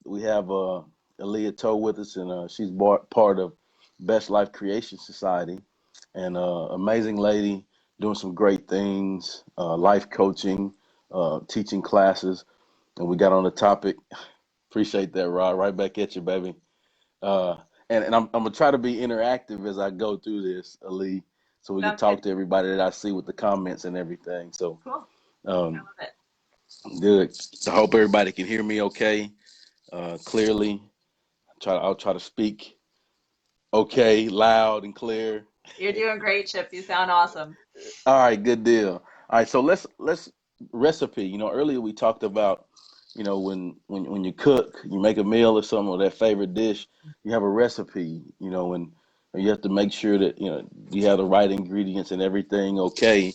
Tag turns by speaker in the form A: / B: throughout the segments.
A: we have Alee Attoe with us, and she's part of Best Life Creation Society, and amazing lady doing some great things, life coaching, teaching classes, and we got on the topic. Appreciate that, Rod. Right back at you, baby. Uh, and I'm gonna try to be interactive as I go through this, Ali, so we can
B: Sounds good.
A: talk to everybody that I see with the comments and everything. So
B: Cool. I
A: um,
B: love it.
A: good. I hope everybody can hear me okay, clearly. I'll try to speak okay, loud and clear.
B: You're doing great, Chip. You sound awesome.
A: All right, good deal. All right, so let's recipe. Earlier we talked about, when you cook, you make a meal or something or that favorite dish, you have a recipe. And you have to make sure that you have the right ingredients and everything okay,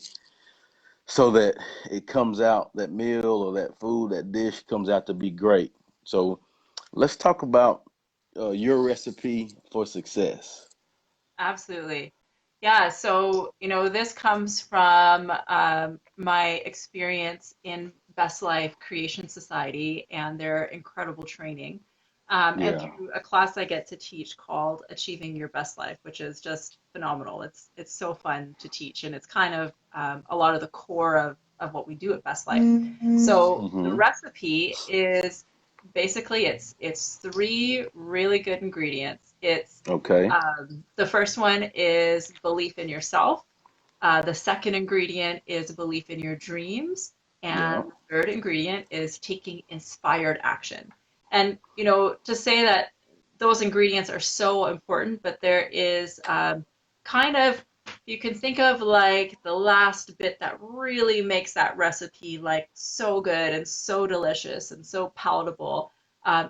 A: so that it comes out, that meal or that food, that dish comes out to be great. So let's talk about your recipe for success.
B: Absolutely. Yeah, so, this comes from my experience in Best Life Creation Society and their incredible training. And
A: Yeah,
B: through a class I get to teach called Achieving Your Best Life, which is just phenomenal. It's so fun to teach, and it's kind of a lot of the core of what we do at Best Life. So the
A: hmm,
B: recipe is basically it's three really good ingredients. It's
A: okay,
B: the first one is belief in yourself. The second ingredient is belief in your dreams.
A: yeah,
B: And the third ingredient is taking inspired action. And, to say that those ingredients are so important, but there is kind of, you can think of like the last bit that really makes that recipe like so good and so delicious and so palatable.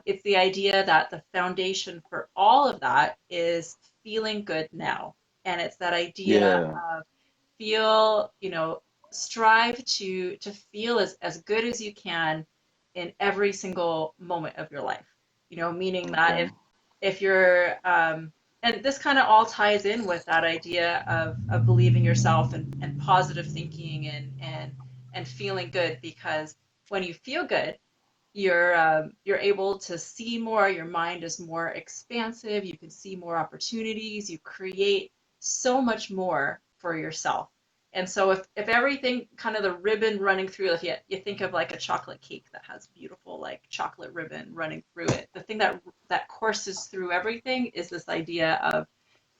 B: It's the idea that the foundation for all of that is feeling good now. And it's that idea
A: yeah.
B: of feel, strive to feel as good as you can in every single moment of your life. Meaning that
A: Okay.
B: if you're and this kind of all ties in with that idea of believing yourself and positive thinking and feeling good, because when you feel good, you're able to see more, your mind is more expansive, you can see more opportunities, you create so much more for yourself. And so if everything, kind of the ribbon running through, if you think of like a chocolate cake that has beautiful like chocolate ribbon running through it, the thing that courses through everything is this idea of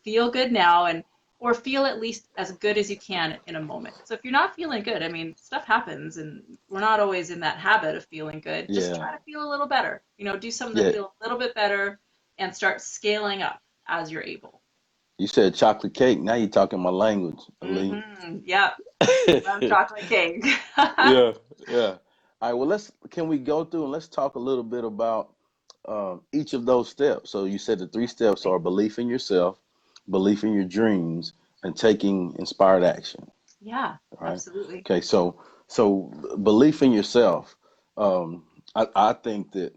B: feel good now, and or feel at least as good as you can in a moment. So if you're not feeling good, I mean, stuff happens and we're not always in that habit of feeling good. Just
A: Yeah.
B: try to feel a little better. Do something to
A: Yeah.
B: feel a little bit better and start scaling up as you're able.
A: You said chocolate cake. Now you're talking my language, Ali.
B: Yep. Love chocolate cake.
A: Yeah. Yeah. All right. Well, can we go through and let's talk a little bit about each of those steps. So you said the three steps
B: Absolutely.
A: are belief in yourself, belief in your dreams, and taking inspired action.
B: Yeah,
A: All right.
B: absolutely.
A: Okay. So belief in yourself. Um, I think that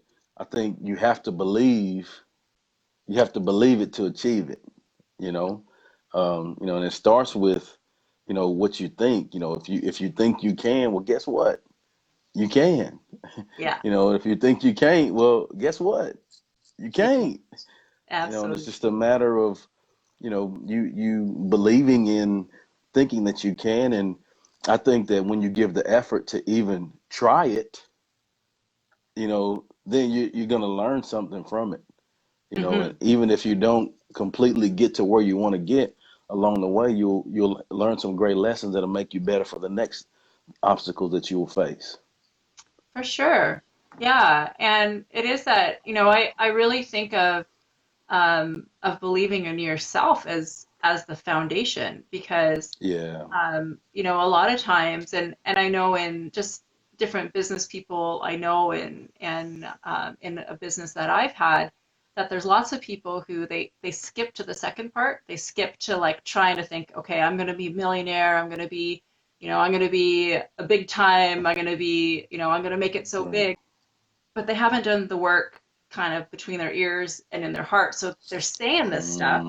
A: you have to believe. You have to believe it to achieve it. You know, and it starts with what you think. If you think you can, well, guess what? You can.
B: Yeah,
A: If you think you can't, well, guess what? You
B: you can.
A: can't. And it's just a
B: Absolutely.
A: matter of you believing in thinking that you can. And I think that when you give the effort to even try it, then you're gonna learn something from it. And
B: Hmm.
A: even if you don't completely get to where you want to get along the way, you'll learn some great lessons that'll make you better for the next obstacle that you will face.
B: For sure. Yeah. And it is that, I really think of believing in yourself as the foundation, because
A: Yeah.
B: a lot of times, and I know in just different business people I know, in a business that I've had, that there's lots of people who they skip to the second part. They skip to like trying to think, okay, I'm going to be a millionaire, I'm going to be a big time, I'm going to make it so
A: Right.
B: big, but they haven't done the work kind of between their ears and in their heart. So they're saying this stuff,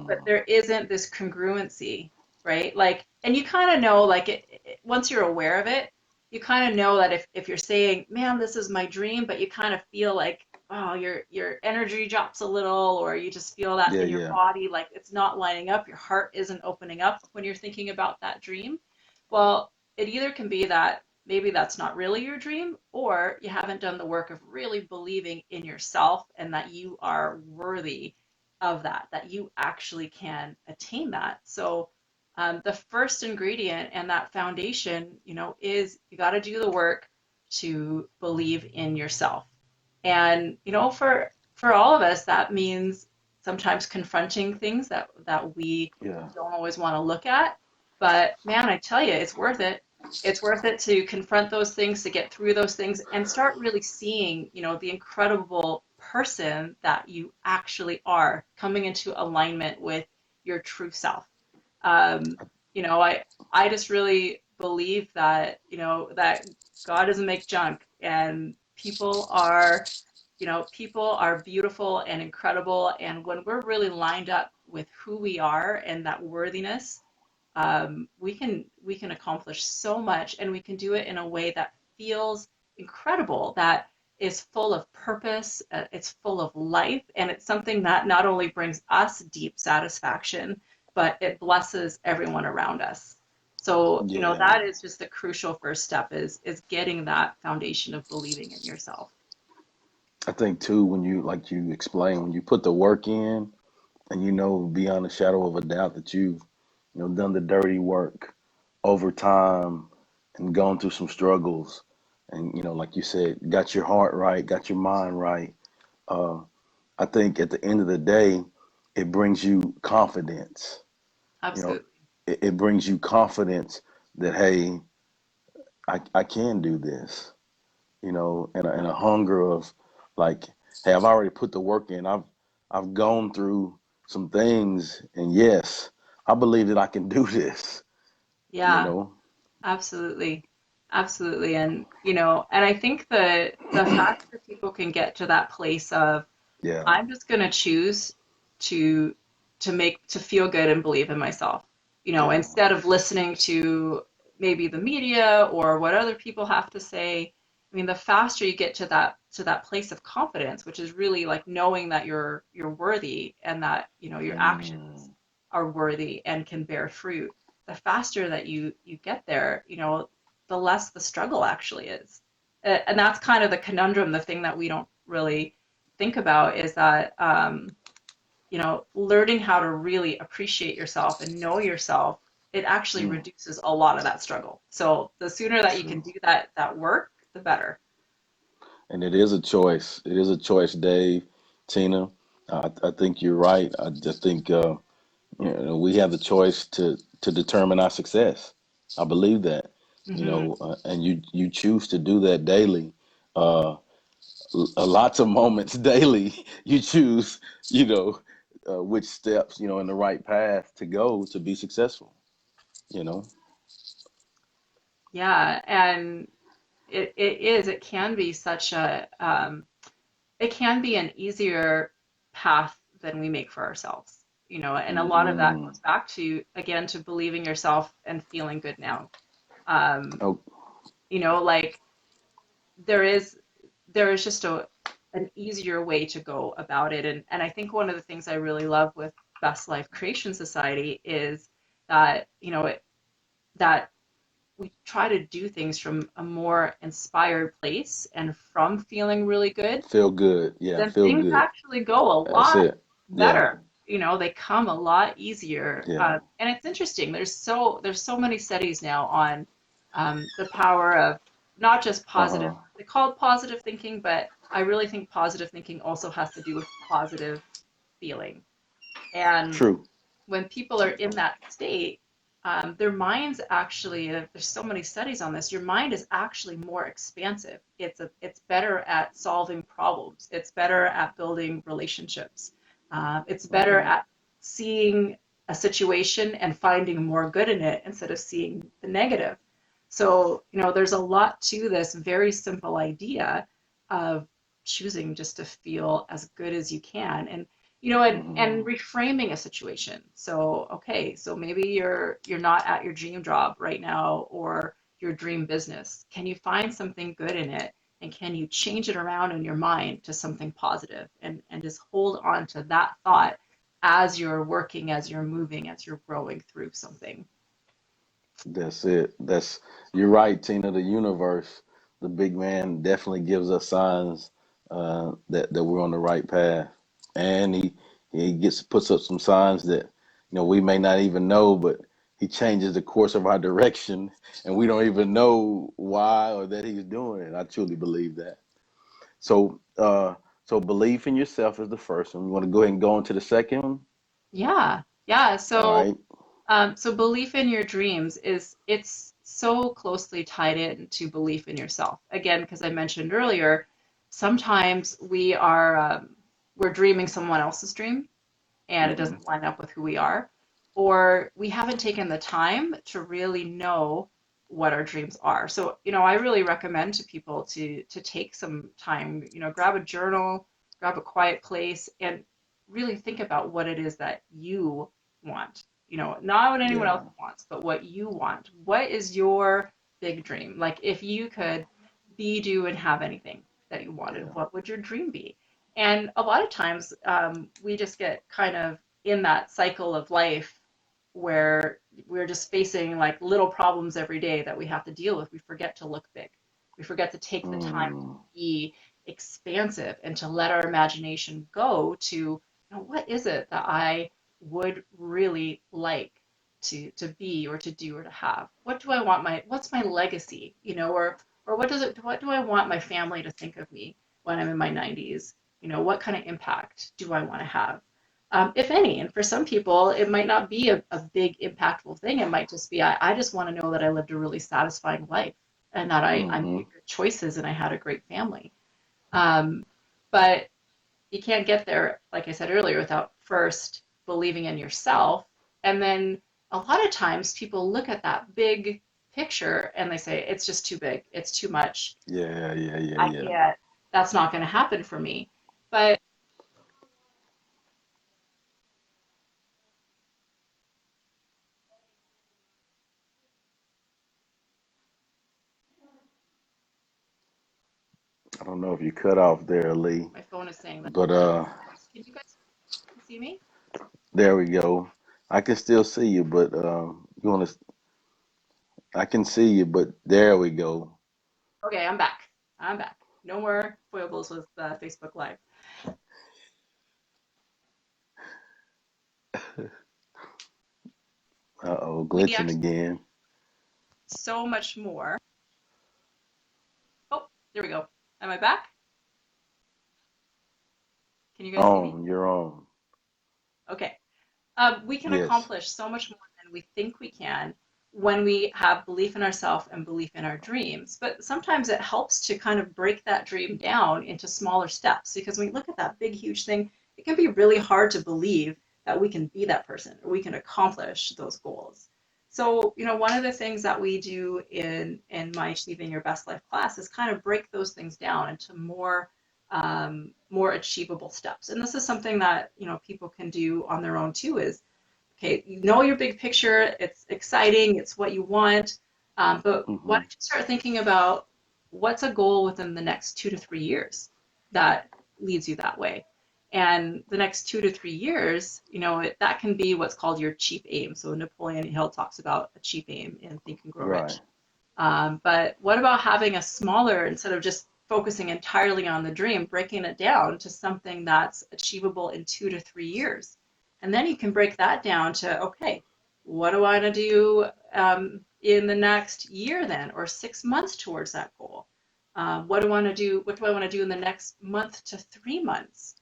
B: but
A: Mm,
B: there isn't this congruency, right? Like, and you kind of know, like, once you're aware of it, you kind of know that if you're saying, man, this is my dream, but you kind of feel like oh, your energy drops a little, or you just feel that
A: Yeah,
B: in your
A: yeah,
B: body, like it's not lining up, your heart isn't opening up when you're thinking about that dream. Well, it either can be that maybe that's not really your dream, or you haven't done the work of really believing in yourself and that you are worthy of that, that you actually can attain that. So, the first ingredient and that foundation, is you got to do the work to believe in yourself. And for all of us, that means sometimes confronting things that we
A: yeah,
B: don't always want to look at. But man, I tell you, it's worth it. It's worth it to confront those things, to get through those things, and start really seeing, the incredible person that you actually are, coming into alignment with your true self. Um, I just really believe that, that God doesn't make junk, and people are beautiful and incredible. And when we're really lined up with who we are and that worthiness, we can accomplish so much, and we can do it in a way that feels incredible, that is full of purpose, it's full of life, and it's something that not only brings us deep satisfaction, but it blesses everyone around us. So,
A: yeah.
B: that is just the crucial first step, is getting that foundation of believing in yourself.
A: I think too, when you like you explain, when you put the work in, and you know beyond a shadow of a doubt that you've done the dirty work over time and gone through some struggles, and like you said, got your heart right, got your mind right. Uh, I think at the end of the day, it brings you confidence. You know,
B: Absolutely.
A: it brings you confidence that hey, I can do this. And a hunger of like, hey, I've already put the work in. I've gone through some things, and yes, I believe that I can do this. You
B: Yeah,
A: know,
B: absolutely. Absolutely. And I think the faster people can get to that place of,
A: yeah,
B: I'm just going to choose to to feel good and believe in myself.
A: yeah,
B: Instead of listening to maybe the media or what other people have to say. I mean, the faster you get to that place of confidence, which is really like knowing that you're worthy, and that, your actions
A: mm,
B: are worthy and can bear fruit. The faster that you get there, the less the struggle actually is. And that's kind of the conundrum, the thing that we don't really think about, is that, learning how to really appreciate yourself and know yourself, it actually
A: mm,
B: reduces a lot of that struggle. So the sooner that you can
A: true.
B: do that work, the better.
A: And it is a choice. It is a choice, Dave, Tina. I think you're right. I just think we have the choice to determine our success. I believe that.
B: Hmm.
A: And you choose to do that daily. Uh, Lots of moments daily you choose which steps in the right path to go to be successful you know
B: Yeah, and it can be such it can be an easier path than we make for ourselves, and a lot of that
A: mm-hmm.
B: goes back to, again, to believing yourself and feeling good now. Um,
A: Oh,
B: like, there is just an easier way to go about it. And I think one of the things I really love with Best Life Creation Society is that, that we try to do things from a more inspired place and from feeling really good.
A: feel good, yeah,
B: Then
A: feel
B: things
A: good.
B: actually go a
A: That's
B: lot
A: it. Yeah,
B: better. They come a lot easier.
A: yeah.
B: And it's interesting. There's so many studies now on, the power of not just positive.
A: Uh-huh.
B: They call it positive thinking, but I really think positive thinking also has to do with positive feeling. And
A: True.
B: when people are in that state, their minds actually, there's so many studies on this, your mind is actually more expansive. It's better at solving problems. It's better at building relationships. It's better
A: Mm-hmm.
B: at seeing a situation and finding more good in it instead of seeing the negative. So, there's a lot to this very simple idea of choosing just to feel as good as you can. And
A: Mm-hmm.
B: reframing a situation. So, okay, so maybe you're not at your dream job right now, or your dream business. Can you find something good in it? and can you change it around in your mind to something positive, and just hold on to that thought as you're working, as you're moving, as you're growing through something.
A: That's it. That's You're right, Tina. The universe, the big man, definitely gives us signs that we're on the right path, and he gets puts up some signs that we may not even know, but he changes the course of our direction, and we don't even know why or that he's doing it. I truly believe that. So, so belief in yourself is the first one. You want to go ahead and go into the second one?
B: Yeah, yeah.
A: All
B: So
A: right.
B: so belief in your dreams it's so closely tied into belief in yourself. Again, because I mentioned earlier, sometimes we're dreaming someone else's dream, and it
A: Hmm.
B: doesn't line up with who we are, or we haven't taken the time to really know what our dreams are. So, I really recommend to people to take some time, grab a journal, grab a quiet place, and really think about what it is that you want. Not what anyone else
A: Yeah.
B: wants, but what you want. What is your big dream? Like, if you could be, do, and have anything that you wanted,
A: Yeah.
B: what would your dream be? And a lot of times, we just get kind of in that cycle of life where we're just facing like little problems every day that we have to deal with. We forget to look big. We forget to take the time to
A: Mm.
B: be expansive and to let our imagination go to, what is it that I would really like to be or to do or to have? What do I want what's my legacy, or what do I want my family to think of me when I'm in my 90s? What kind of impact do I want to have? If any. And for some people, it might not be a big, impactful thing. It might just be, I just want to know that I lived a really satisfying life and that I
A: Hmm.
B: made good choices and I had a great family. Um, but you can't get there, like I said earlier, without first believing in yourself. And then a lot of times people look at that big picture and they say, it's just too big, it's too much.
A: Yeah, yeah, yeah,
B: I
A: yeah.
B: can't, that's not going to happen for me. But
A: I don't know if you cut off there, Lee,
B: my phone is saying that.
A: but
B: Can you guys see me?
A: there we go. I can still see you, but you want to? I can see you, but there we go.
B: Okay, I'm back. I'm back. No more foibles with Facebook Live.
A: Uh-oh,
B: We
A: glitching
B: actually
A: again.
B: so much more. Oh, there we go. Am I back? Can you guys see me?
A: You're on.
B: Okay. We can
A: Yes.
B: accomplish so much more than we think we can when we have belief in ourselves and belief in our dreams. But sometimes it helps to kind of break that dream down into smaller steps, because when we look at that big, huge thing, it can be really hard to believe that we can be that person or we can accomplish those goals. So, one of the things that we do in my Achieving Your Best Life class is kind of break those things down into more achievable steps. And this is something that people can do on their own too. Is okay, your big picture, it's exciting, it's what you want, but why
A: Hmm.
B: don't you start thinking about what's a goal within the next 2 to 3 years that leads you that way? And the next 2 to 3 years, that can be what's called your cheap aim. So Napoleon Hill talks about a cheap aim in Think and Grow
A: Right.
B: Rich. But what about having a smaller, instead of just focusing entirely on the dream, breaking it down to something that's achievable in 2 to 3 years? And then you can break that down to, okay, what do I want to do in the next year then, or 6 months towards that goal? What do I want to do? What do I want to do in the next month to 3 months?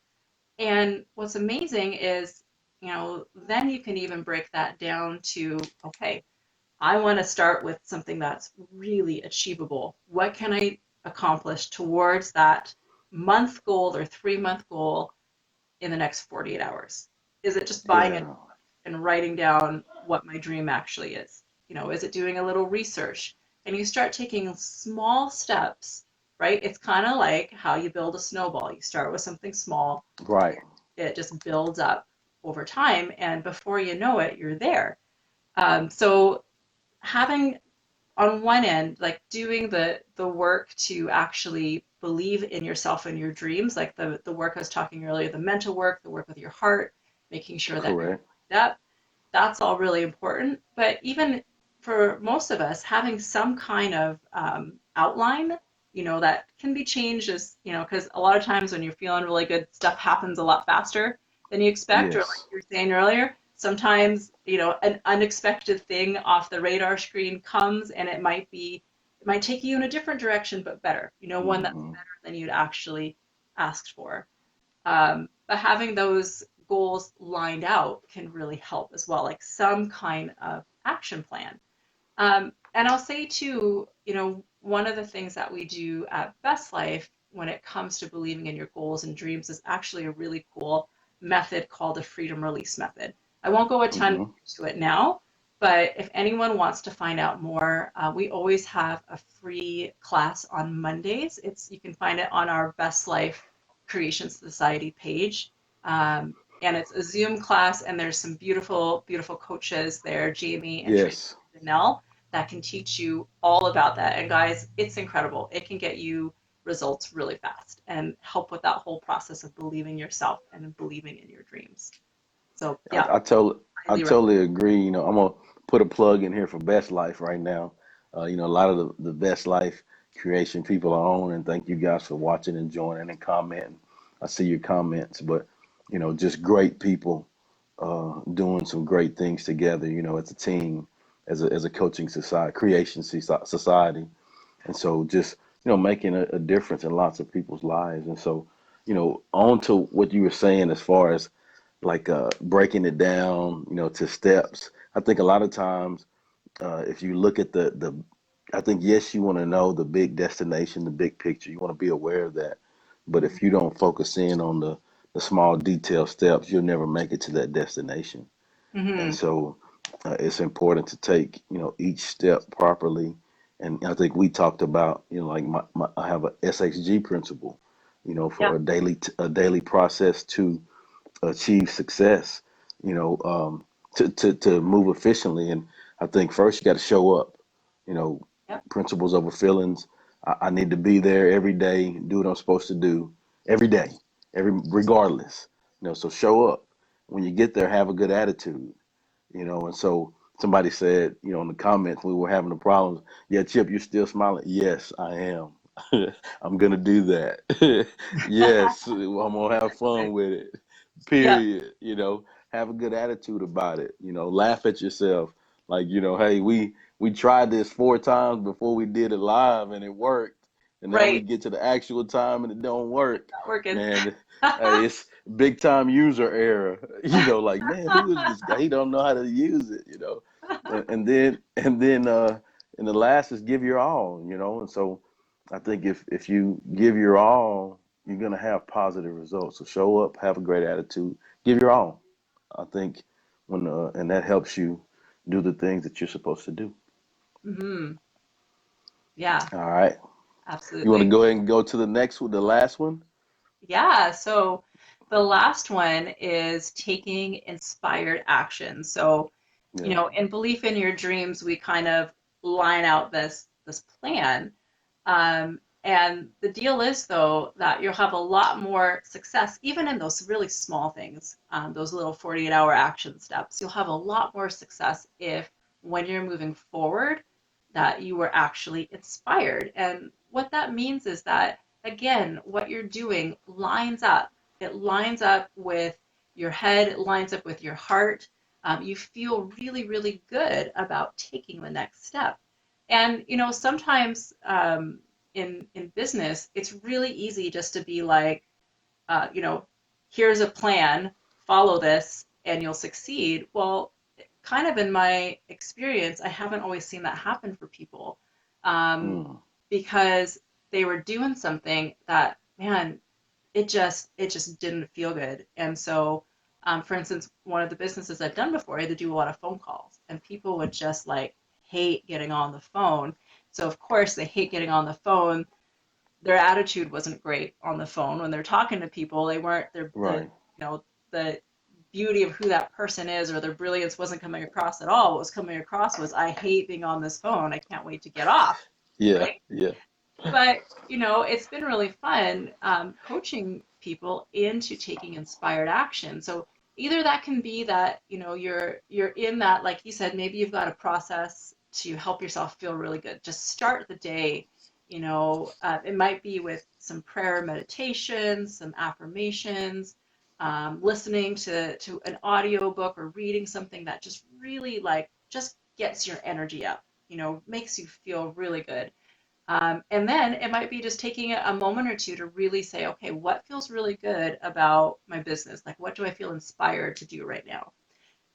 B: And what's amazing is, then you can even break that down to, okay, I want to start with something that's really achievable. What can I accomplish towards that month goal or 3 month goal in the next 48 hours? Is it just buying a
A: Yeah.
B: and writing down what my dream actually is? Is it doing a little research? And you start taking small steps, right? It's kind of like how you build a snowball. You start with something small,
A: Right.
B: it just builds up over time, and before you know it, you're there. So having on one end, like doing the work to actually believe in yourself and your dreams, like the work I was talking earlier, the mental work, the work with your heart, making sure that you're
A: Correct.
B: lined up, that's all really important. But even for most of us, having some kind of outline, that can be changed as, because a lot of times when you're feeling really good, stuff happens a lot faster than you expect, or like
A: Yes.
B: you were saying earlier, sometimes, an unexpected thing off the radar screen comes and it might take you in a different direction, but better, one that's
A: Hmm.
B: better than you'd actually asked for. But having those goals lined out can really help as well, like some kind of action plan. And I'll say too, one of the things that we do at Best Life when it comes to believing in your goals and dreams is actually a really cool method called the freedom release method. I won't go a ton
A: Hmm.
B: into it now, but if anyone wants to find out more, we always have a free class on Mondays. You can find it on our Best Life Creation Society page. And it's a Zoom class, and there's some beautiful, beautiful coaches there, Jamie and Tracy
A: Yes.
B: and Danelle, that can teach you all about that. And guys, it's incredible. It can get you results really fast and help with that whole process of believing yourself and believing in your dreams. So yeah,
A: I I
B: highly recommend.
A: totally agree. I'm gonna put a plug in here for Best Life right now. A lot of the Best Life creation people are on, and thank you guys for watching and joining and commenting. I see your comments, but just great people doing some great things together. As a team, as a coaching society, society, and so just making a difference in lots of people's lives. And so on to what you were saying as far as like breaking it down, to steps. I think a lot of times, if you look at I think yes, you want to know the big destination, the big picture. You want to be aware of that. But if you don't focus in on the small detailed steps, you'll never make it to that destination. And
B: Mm-hmm.
A: so it's important to take each step properly. And I think we talked about like I have a SXG principle,
B: Yeah.
A: for a daily process to achieve success, you know, to move efficiently. And I think first you got to show up, you know,
B: Yep.
A: principles over feelings. I need to be there every day, do what I'm supposed to do every day, regardless, so show up. When you get there, have a good attitude, and so somebody said, in the comments, we were having the problems. Yeah, Chip, you're still smiling. Yes, I am. I'm gonna do that. Yes, I'm gonna have fun with it.
B: Yep.
A: Period. Have a good attitude about it. Laugh at yourself. Like, hey, we tried this 4 times before we did it live and it worked. And now we
B: Right.
A: get to the actual time and it don't work.
B: Not working.
A: Man, hey, it's big time user error. Like, man, who is this guy? He don't know how to use it. And the last is give your all. And so I think if you give your all, you're gonna have positive results. So show up, have a great attitude, give your all. I think and that helps you do the things that you're supposed to do.
B: Mm-hmm. Yeah,
A: All right. You want to
B: absolutely.
A: go ahead and go to the next one, the last one?
B: Yeah, so the last one is taking inspired action. So,
A: Yeah.
B: in belief in your dreams, we kind of line out this plan. And the deal is though that you'll have a lot more success even in those really small things, those little 48-hour action steps. You'll have a lot more success if when you're moving forward that you were actually inspired. And what that means is that again, what you're doing lines up. It lines up with your head, it lines up with your heart. You feel really, really good about taking the next step. And sometimes in business, it's really easy just to be like, uh, you know, here's a plan, follow this, and you'll succeed. Well, kind of in my experience, I haven't always seen that happen for people, um,
A: Mm,
B: because they were doing something that, man, it just didn't feel good. And so, for instance, one of the businesses I've done before, I had to do a lot of phone calls, and people would just like hate getting on the phone. So of course they hate getting on the phone. Their attitude wasn't great on the phone when they're talking to people. They weren't the
A: right.
B: the beauty of who that person is or their brilliance wasn't coming across at all. What was coming across was, I hate being on this phone. I can't wait to get off.
A: Yeah,
B: Right.
A: yeah.
B: But, it's been really fun coaching people into taking inspired action. So either that can be that, you're in that, like you said, maybe you've got a process to help yourself feel really good. Just start the day. It might be with some prayer meditation, some affirmations, listening to an audio book or reading something that just really like just gets your energy up, makes you feel really good. And then it might be just taking a moment or two to really say, okay, what feels really good about my business? Like, what do I feel inspired to do right now?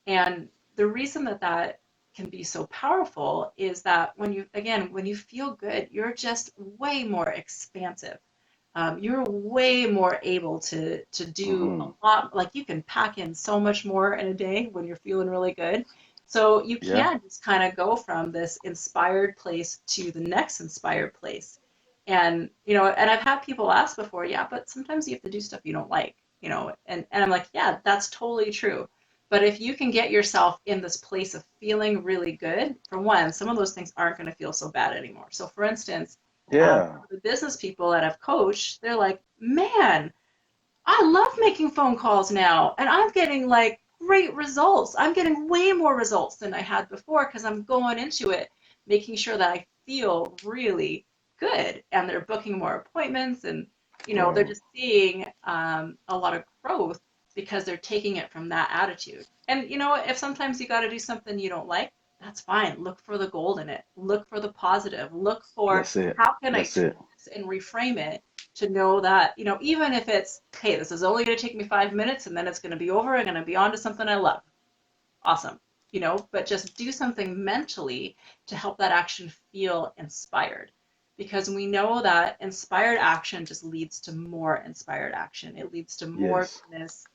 B: And the reason that that can be so powerful is that when you feel good, you're just way more expansive. You're way more able to do a
A: Hmm.
B: lot. Like you can pack in so much more in a day when you're feeling really good. So you
A: Yeah,
B: can just kind of go from this inspired place to the next inspired place. And and I've had people ask before, yeah, but sometimes you have to do stuff you don't like, and I'm like, yeah, that's totally true. But if you can get yourself in this place of feeling really good, for one, some of those things aren't going to feel so bad anymore. So, for instance,
A: yeah,
B: the business people that I've coached, they're like, man, I love making phone calls now, and I'm getting like great results. I'm getting way more results than I had before because I'm going into it making sure that I feel really good, and they're booking more appointments, and they're
A: right.
B: just seeing a lot of growth because they're taking it from that attitude. And if sometimes you got to do something you don't like, that's fine. Look for the gold in it. Look for the positive. Look for
A: That's it.
B: how can I
A: That's
B: twist
A: it.
B: this and reframe it to know that, even if it's, hey, this is only going to take me 5 minutes and then it's going to be over, I'm going to be on to something I love. Awesome. But just do something mentally to help that action feel inspired. Because we know that inspired action just leads to more inspired action. It leads to more
A: Yes.
B: goodness.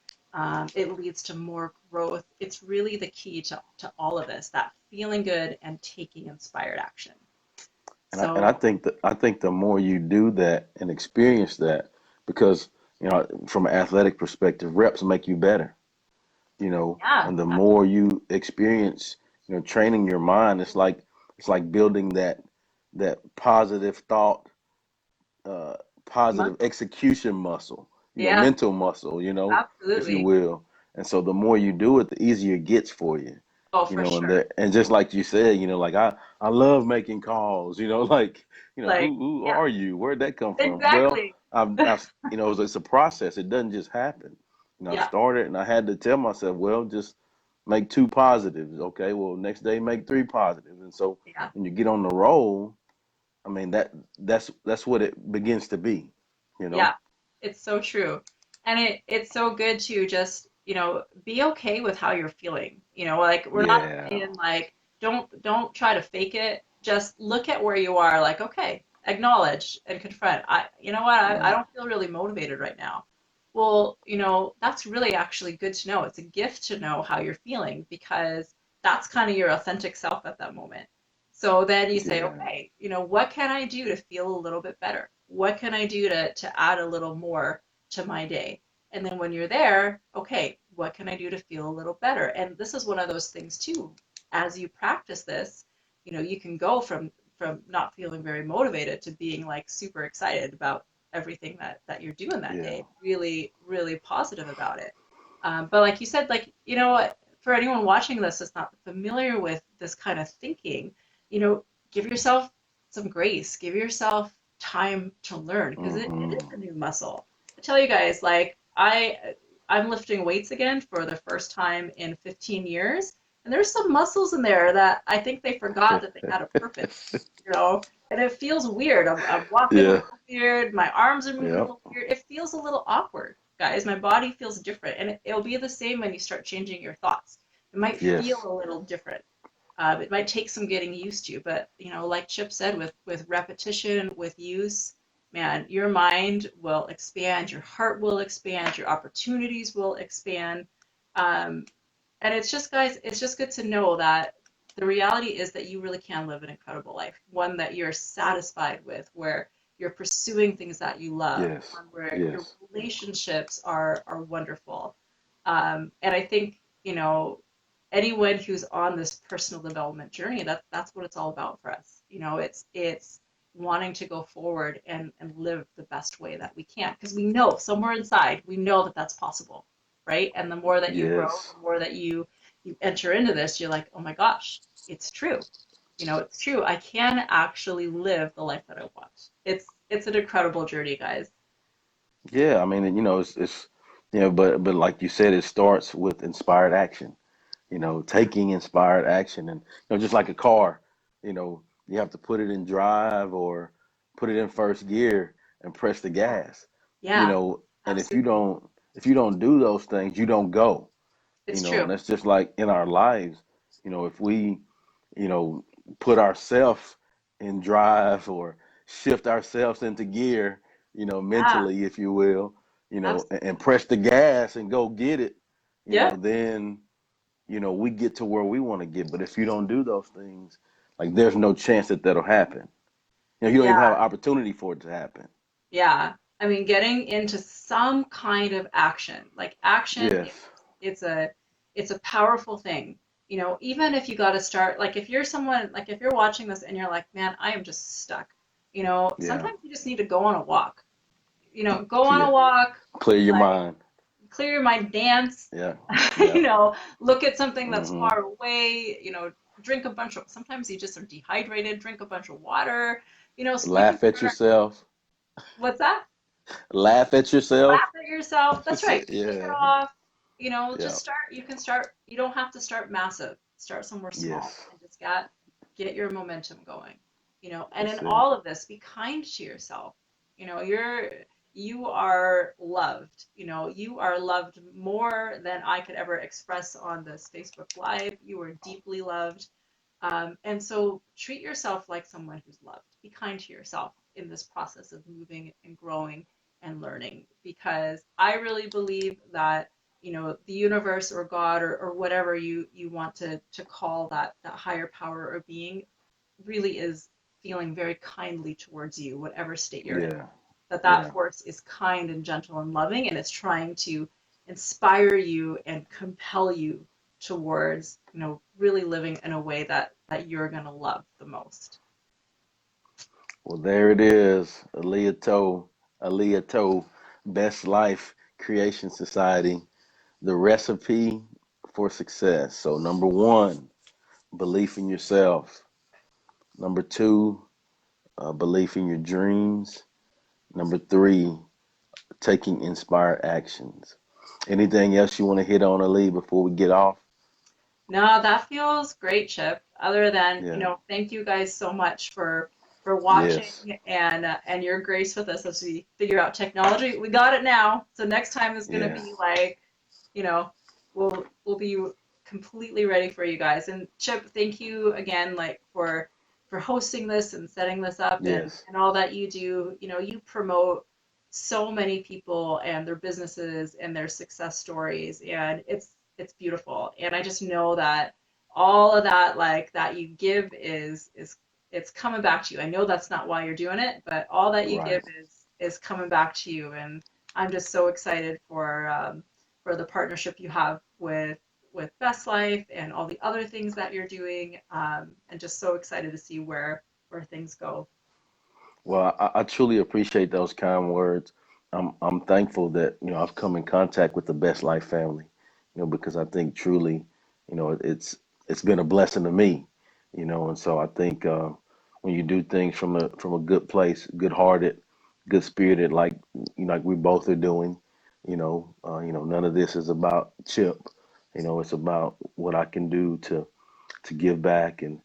B: It leads to more growth. It's really the key to all of this, that feeling good and taking inspired action.
A: And I
B: So,
A: think that I think the more you do that and experience that, because from an athletic perspective, reps make you better.
B: yeah,
A: And the more you experience, training your mind, it's like building that positive thought, uh, positive
B: muscle.
A: execution muscle,
B: Yeah,
A: mental muscle, if you
B: absolutely.
A: will. And so the more you do it, the easier it gets for you.
B: Oh,
A: you
B: for
A: know, and
B: sure.
A: that, and just like you said, like I love making calls, like,
B: Like,
A: who
B: yeah,
A: are you? Where'd that come from? Well,
B: exactly.
A: it's a process. It doesn't just happen. I
B: Yeah,
A: started and I had to tell myself, well, just make two positives. Okay, well, next day make three positives. And so
B: yeah,
A: when you get on the roll, I mean that's what it begins to be, you know?
B: yeah. It's so true. And it's so good to just, be okay with how you're feeling. Like we're not
A: Yeah.
B: saying like don't try to fake it. Just look at where you are, like, okay, acknowledge and confront. You know what, I
A: Right.
B: don't feel really motivated right now. Well, that's really actually good to know. It's a gift to know how you're feeling because that's kind of your authentic self at that moment. So then you say,
A: Yeah.
B: okay, what can I do to feel a little bit better? What can I do to add a little more to my day? And then when you're there, okay, what can I do to feel a little better? And this is one of those things too. As you practice this, you can go from not feeling very motivated to being like super excited about everything that you're doing that
A: Yeah.
B: day, really, really positive about it. But like you said, like, for anyone watching this that's not familiar with this kind of thinking, give yourself some grace, give yourself time to learn because it is
A: Hmm.
B: a new muscle. I tell you guys, like I'm lifting weights again for the first time in 15 years, and there's some muscles in there that I think they forgot that they had a purpose, and it feels weird. I'm walking a
A: Yeah.
B: little weird, my arms are moving a
A: Yep.
B: little weird. It feels a little awkward, guys. My body feels different, and it'll be the same when you start changing your thoughts. It might feel
A: Yes.
B: a little different. It might take some getting used to, but like Chip said, with repetition, with use, man, your mind will expand, your heart will expand, your opportunities will expand. Um, and it's just, guys, it's just good to know that the reality is that you really can live an incredible life, one that you're satisfied with, where you're pursuing things that you love,
A: Yes.
B: one where your
A: Yes.
B: relationships are wonderful. And I think, you know, anyone who's on this personal development journey, that's what it's all about for us. You know, it's wanting to go forward and live the best way that we can because we know somewhere inside we know that that's possible, right? And the more that you grow,
A: Yes.
B: the more that you enter into this, you're like, oh my gosh, it's true. You know, it's true. I can actually live the life that I want. It's an incredible journey, guys.
A: Yeah, I mean, it's but like you said, it starts with inspired action. Taking inspired action, and just like a car, you have to put it in drive or put it in first gear and press the
B: Yeah,
A: gas.
B: yeah,
A: And
B: absolutely.
A: if you don't do those things, you don't go.
B: It's
A: And
B: true.
A: that's just like in our lives. If we, you know, put ourselves in drive or shift ourselves into gear,
B: Yeah,
A: mentally, if you will, and
B: absolutely.
A: press the gas and go get it,
B: Yeah,
A: then, we get to where we want to get. But if you don't do those things, like there's no chance that that'll happen. You don't even have
B: yeah,
A: an opportunity for it to happen.
B: yeah. I mean, getting into some kind of action, like action,
A: Yes.
B: it's a powerful thing. You know, even if you got to start, like if you're someone, like if you're watching this and you're like, man, I am just stuck. You know,
A: Yeah.
B: sometimes you just need to go on a walk. You know, go on a
A: Yeah.
B: walk,
A: Clear your
B: like
A: mind.
B: clear your mind, dance,
A: Yeah.
B: you
A: Yeah.
B: know, look at something that's
A: Hmm.
B: far away, you know, drink a bunch of, sometimes you just are dehydrated, drink a bunch of water, you know, you can
A: Laugh at
B: start,
A: yourself.
B: what's that?
A: Laugh at yourself.
B: Laugh at yourself. That's right. Shake it
A: Yeah.
B: off. You know,
A: Yeah.
B: just start, you can start, you don't have to start massive. Start somewhere small
A: Yes.
B: and just get your momentum going. You know, and in
A: That's it.
B: all of this, be kind to yourself. You know, you are loved. You know, you are loved more than I could ever express on this Facebook Live. You are deeply loved. And so treat yourself like someone who's loved. Be kind to yourself in this process of moving and growing and learning because I really believe that you know the universe or God or whatever you want to call that higher power or being really is feeling very kindly towards you whatever state you're in
A: Yeah.
B: that
A: Yeah.
B: force is kind and gentle and loving and it's trying to inspire you and compel you towards you know really living in a way that you're going to love the most.
A: Well, there it is. Alee Attoe, Best Life Creation Society, the recipe for success. So, number one, belief in yourself. Number two, belief in your dreams. Number three, taking inspired actions. Anything else you want to hit on, Ali, before we get off?
B: No, that feels great, Chip. Other than, you
A: Yeah.
B: know, thank you guys so much for
A: Yes.
B: watching and your grace with us as we figure out technology. We got it now. So next time is going to be
A: Yes.
B: like, you know, we'll be completely ready for you guys. And Chip, thank you again like for hosting this and setting this up
A: Yes.
B: and all that you do. You know, you promote so many people and their businesses and their success stories and it's beautiful and I just know that all of that like that you give is it's coming back to you. I know that's not why you're doing it, but all that you give
A: Right.
B: is coming back to you and I'm just so excited for the partnership you have with Best Life and all the other things that you're doing and just so excited to see where things go.
A: Well, I truly appreciate those kind words. I'm thankful that I've come in contact with the Best Life family, because I think truly, it's been a blessing to me, and so I think when you do things from a good place, good hearted, good spirited, like we both are doing, none of this is about Chip, it's about what I can do to give back and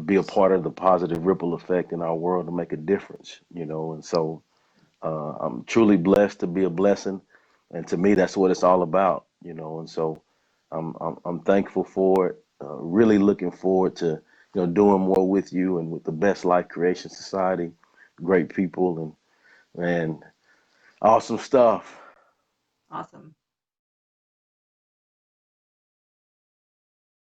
A: be a part of the positive ripple effect in our world to make a difference, and so I'm truly blessed to be a blessing, and to me, that's what it's all about, and so I'm thankful for it. Really looking forward to doing more with you and with the Best Life Creation Society. Great people and man, awesome stuff.
B: Awesome.